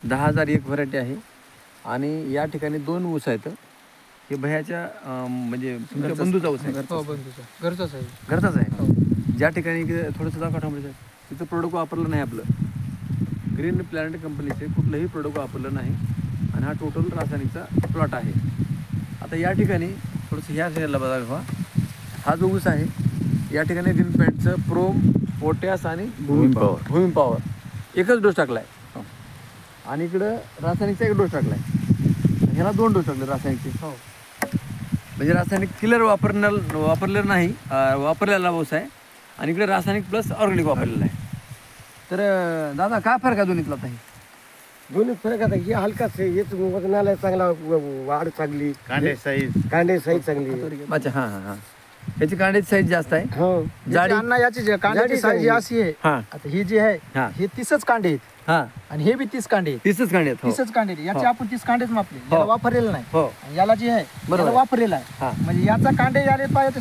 10,001 variety आहे आणि या ठिकाणी 2 ऊस आहेत. हे भयाच्या म्हणजे तुमच्या बंधूचा ऊस आहे. हो बंधूचा घरचाच आहे. घरचाच आहे. ज्या ठिकाणी थोडंसं दाखवा तिथं प्रोडक्ट वापरलं नाही आपलं. ग्रीन प्लॅनेट कंपनीचे कुठलंही प्रोडक्ट वापरलं नाही आणि हा टोटल रासायनिकचा प्लॉट आहे. आता या ठिकाणी थोडंसं ह्या साईडला बघा, हा जो ऊस आहे या ठिकाणी ग्रीन प्लॅनेटचं प्रोम, पोटॅश आणि भूमी पॉवर एकच डोस टाकला आहे आणि इकडं रासायनिकचा एक डोस टाकला आहे. ह्याला 2 डोस टाकले रासायनिकचे. हो म्हणजे रासायनिक किलर वापरलेलं नाही, वापरलेला ऊस आहे आणि इकडे रासायनिक प्लस ऑर्गॅनिक वापरलेलं आहे. तर दादा काय फरक आहे दोन्हीतला आता? दोन्ही फरक आता हे हलकाच आहे, हेच वजनाला चांगला, वाढ चांगली, कांडे साईज चांगली. अच्छा हां हां हां, याची कांड्याची साईज जास्त आहे. हो जाडी अण्णा याची कांड्याची साईज अशी आहे. हां आता ही जी आहे हां हे 30च कांडे आहेत हां, आणि हे बी 30 कांडे आहेत. 30च कांडे आहेत. 30च कांडे आहेत. याचे हो. आपण 30 कांडेच मापले, याला वापरलेलं नाही. हो आणि याला जे आहे बरोबर याला आहे. वापरलेला आहे. हां म्हणजे याचा कांडे याले पाहिजे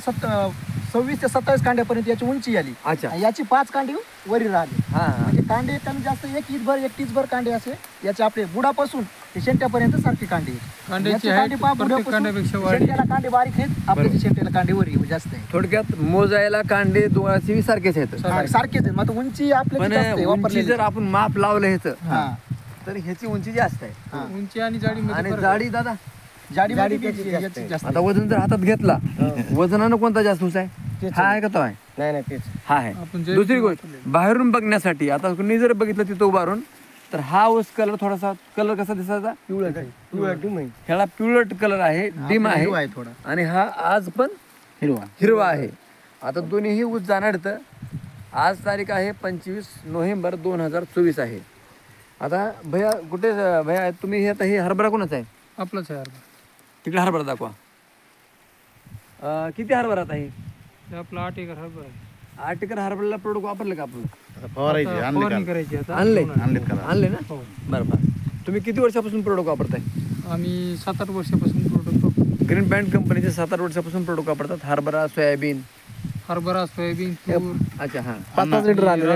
26 ते 27 कांड्यापर्यंत याची उंची आली अच्छा आणि याची 5 कांडे वरी राहिली. हां हां म्हणजे कांडे कमी जास्त एक तीसभर कांडे असे याचे आपले बुडापासून ते शेंट्यापर्यंत सारखे कांडे आहेत. याचे कांडे पहा, बुडापासून शेंट्याला कांडे बारीक आहेत, आपल्या शेंट्याला कांडे वरी जास्त आहे. थोडक्यात मोजायला कांडे दोघांचे सारखेच आहेत. सारखेच आहेत. मग उंची आपल्या पण जास्त आहे, उंची वापरलेली. जर आपण माप लावलं ह्याचं हा. तर ह्याची उंची जास्त आहे. हा. उंची आणि जाडी आणि जाडी दादा जाडी जाडी त्याची त्याची याची जास्त आता वजन जर हातात घेतला, वजनानं कोणता जास्त ऊस आहे? तेच हा आहे का तो आहे? नाही तेच हा आहे. आपण जे दुसरी गोष्ट बाहेरून बघण्यासाठी आता कुणी जर बघितलं तिथं उभारून तर हा ऊस कलर थोडासा कलर कसा दिसायचा? पिवळा डिम आहे. ह्याला पिवळट कलर आहे, डिम आहे आहे थोडा. आणि हा आज पण हिरवा आहे. आता दोन्हीही ऊस जाणार तर आज तारीख आहे 25 नोव्हेंबर 2024 आहे. आता भैया कुठे भैया तुम्ही हे आता हे हरभरा कोणाचा आहे? आपलंच आहे हरभरा. तिकडे हरभरा दाखवा. किती हरभरा आता हे? हे आपलं 8 एकर हरभरा आहे. 8 एकर हरभऱ्याला प्रोडक्ट वापरले का आपण? आता फवारणी करायची आता. आणले ना? हो. बरोबर. तुम्ही किती वर्षापासून प्रोडक्ट वापरताय? आम्ही 7-8 वर्षापासून प्रोडक्ट वापरतो. ग्रीन पॅन्ट कंपनीचे 7-8 वर्षापासून प्रोडक्ट वापरतात. हरभरा, सोयाबीन, हरभरा, सोयाबीन, तूर. अच्छा हां 5-5 लिटर आले.